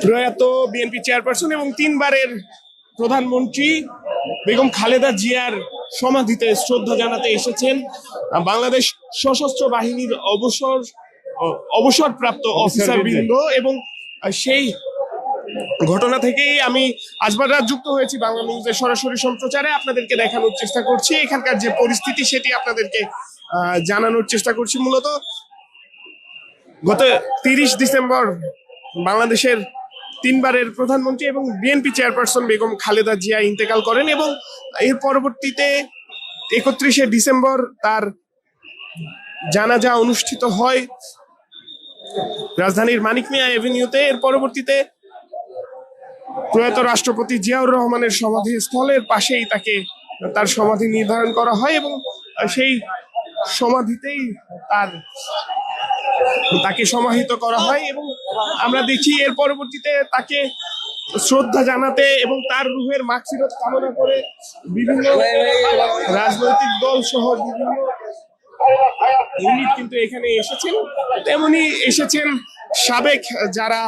প্রয়াত BNP chairperson এবং তিনবারের প্রধানমন্ত্রী বেগম খালেদা জিয়ার সমাধিতে শ্রদ্ধা জানাতে এসেছেন বাংলাদেশ সশস্ত্র বাহিনীর অবসরপ্রাপ্ত অফিসার বৃন্দ। এবং সেই ঘটনা থেকেই আমি আজবার রাত যুক্ত হয়েছি বাংলা নিউজের সরাসরি সম্প্রচারে। আপনাদেরকে দেখানোর চেষ্টা করছি এখানকার যে পরিস্থিতি, সেটি আপনাদেরকে জানানোর চেষ্টা করছি। মূলত গত 30 ডিসেম্বর বাংলাদেশের তিনবারের প্রধানমন্ত্রী এবং বিএনপি চেয়ারপারসন বেগম খালেদা জিয়া ইন্তেকাল করেন এবং এর পরবর্তীতে 31শে ডিসেম্বর তার জানাজা অনুষ্ঠিত হয় রাজধানীর মানিক মিয়া এভিনিউতে। এর পরবর্তীতে প্রয়াত রাষ্ট্রপতি জিয়াউর রহমানের সমাধিস্থলের পাশেই তার সমাধি নির্ধারণ করা হয় এবং সেই সমাধিতেই তাকে সমাহিত করা হয়। এবং আমরা দেখি এর পরবর্তীতে তাকে শ্রদ্ধা জানাতে এবং তার রুহের মাগফিরাত কামনা করে বিভিন্ন রাজনৈতিক দল সহ বিভিন্ন ইউনিট কিন্তু এখানে এসেছেন। তেমনি এসেছেন সাবেক যারা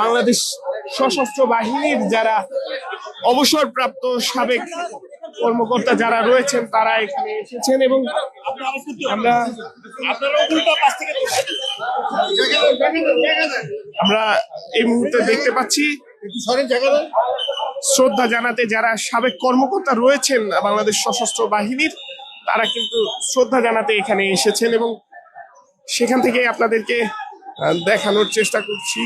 বাংলাদেশ সশস্ত্র বাহিনীর যারা অবসরপ্রাপ্ত সাবেক কর্মকর্তা যারা রয়েছেন, তারা এখানে এসেছেন। এবং আমরা এই মুহূর্তে দেখতে পাচ্ছি শ্রদ্ধা জানাতে যারা সাবেক কর্মকর্তা রয়েছেন বাংলাদেশ সশস্ত্র বাহিনীর, তারা কিন্তু শ্রদ্ধা জানাতে এখানে এসেছেন এবং সেখান থেকে আপনাদেরকে দেখানোর চেষ্টা করছি।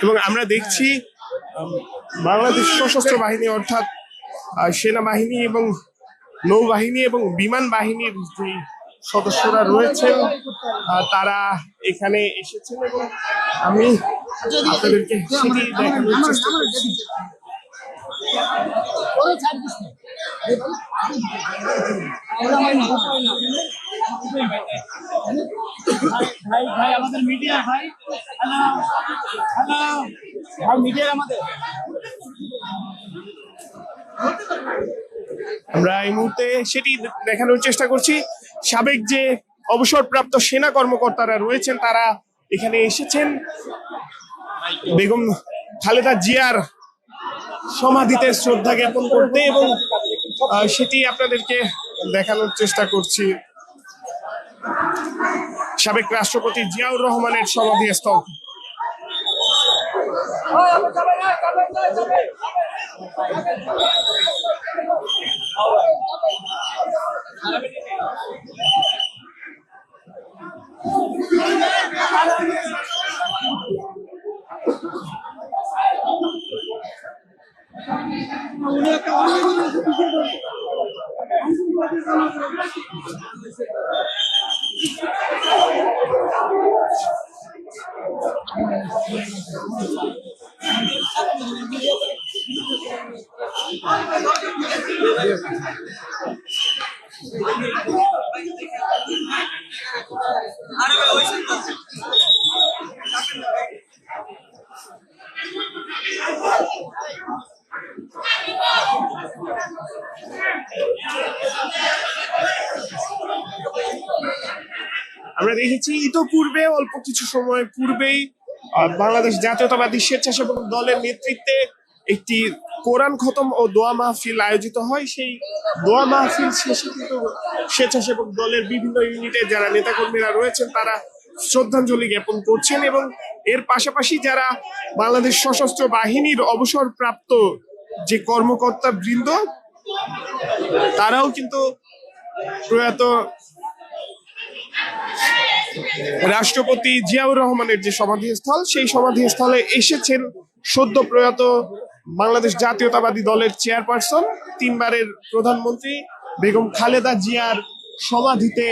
এবং আমরা দেখছি বাংলাদেশ সশস্ত্র বাহিনী অর্থাৎ সেনাবাহিনী এবং নৌবাহিনী এবং বিমান বাহিনীর যে সদস্যরা রয়েছেন তারা এখানে এসেছেন এবং আমি আপনাদেরকে সেটি দেখানোর চেষ্টা করছি। আমাদের মিডিয়া ভাই, আমরা এই মুহূর্তে সেটি দেখানোর চেষ্টা করছি। সাবেক যে অবসরপ্রাপ্ত সেনা কর্মকর্তারা রয়েছেন তারা এখানে এসেছেন বেগম খালেদা জিয়ার সমাধিতে শ্রদ্ধা জ্ঞাপন করতে এবং সেটি আপনাদেরকে দেখানোর চেষ্টা করছি। সাবেক রাষ্ট্রপতি জিয়াউর রহমানের সমাধিস্থল। আমরা দেখেছি ইতোপূর্বে অল্প কিছু সময় পূর্বেই বাংলাদেশ জাতীয়তাবাদী স্বেচ্ছাসেবক দলের নেতৃত্বে একটি কোরআন খতম ও দোয়া মাহফিল আয়োজিত হয়। সেই দোয়া মাহফিল শেষে কিন্তু স্বেচ্ছাসেবক দলের বিভিন্ন ইউনিটের যারা নেতাকর্মীরা রয়েছেন তারা শ্রদ্ধাঞ্জলি জ্ঞাপন করছেন এবং এর পাশাপাশি যারা বাংলাদেশ সশস্ত্র বাহিনীর অবসরপ্রাপ্ত যে কর্মকর্তা বৃন্দ তারাও কিন্তু প্রয়াত রাষ্ট্রপতি জিয়াউর রহমানের যে সমাধিস্থল সেই সমাধিস্থলে এসেছেন সদ্য প্রয়াত বাংলাদেশ জাতীয়তাবাদী দলের চেয়ারপারসন তিনবারের প্রধানমন্ত্রী বেগম খালেদা জিয়ার সমাধিতে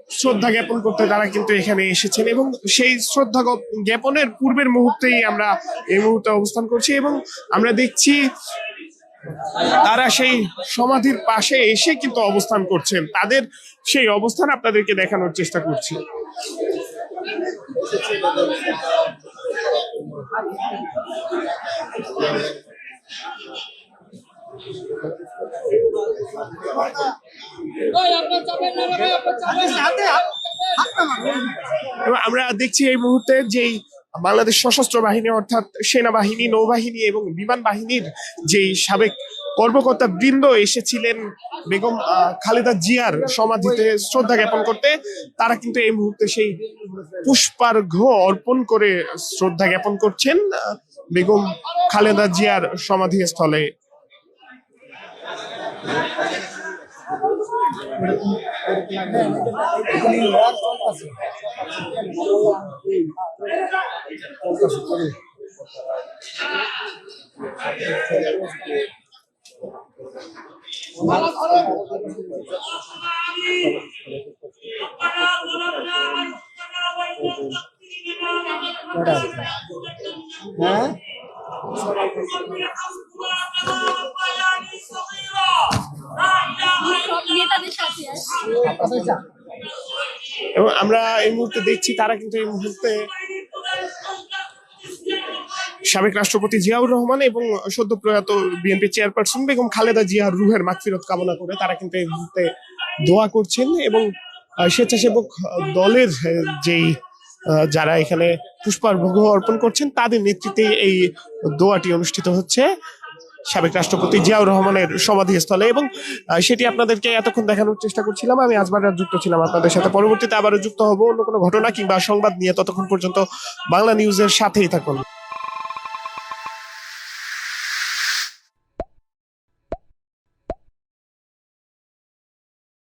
শ্রদ্ধা জ্ঞাপন করতে তারা কিন্তু এখানে এসেছেন এবং সেই শ্রদ্ধা জ্ঞাপনের পূর্বের মুহূর্তেই আমরা এই মুহূর্তে অবস্থান করছি এবং আমরা দেখছি তারা সেই সমাধির পাশে এসে কিন্তু অবস্থান করছেন, তাদের সেই অবস্থান আপনাদেরকে দেখানোর চেষ্টা করছি। এবং আমরা দেখছি এই মুহূর্তে যেই বাংলাদেশ সশস্ত্র বাহিনী অর্থাৎ সেনাবাহিনী, নৌবাহিনী এবং বিমান বাহিনীর যেই সাবেক কর্মকর্তা বৃন্দ এসেছিলেন বেগম খালেদা জিয়ার সমাধিতে শ্রদ্ধা জ্ঞাপন করতে, তারা কিন্তু এই মুহূর্তে সেই পুষ্পার্ঘ্য অর্পণ করে শ্রদ্ধা জ্ঞাপন করছেন বেগম খালেদা জিয়ার সমাধিস্থলে। এবং আমরা এই মুহূর্তে দেখছি তারা কিন্তু এই মুহূর্তে সাবেক রাষ্ট্রপতি জিয়াউর রহমান এবং সদ্য প্রয়াত বিএনপি চেয়ারপারসন বেগম খালেদা জিয়ার রুহের মাগফিরাত কামনা করে তারা কিন্তু এই মুহূর্তে দোয়া করছেন এবং স্বেচ্ছাসেবক দলের যেই যারা এখানে পুষ্পার্ঘ্য অর্পণ করছেন তাদের নেতৃত্বে এই দোয়াটি অনুষ্ঠিত হচ্ছে সাবেক রাষ্ট্রপতি জিয়াউর রহমানের সমাধিস্থলে এবং সেটি আপনাদেরকে এতক্ষণ দেখানোর চেষ্টা করছিলাম। আমি আজবার যুক্ত ছিলাম আপনাদের সাথে, পরবর্তীতে আবারও যুক্ত হব অন্য কোনো ঘটনা কিংবা সংবাদ নিয়ে। ততক্ষণ পর্যন্ত বাংলা নিউজের সাথেই থাকুন।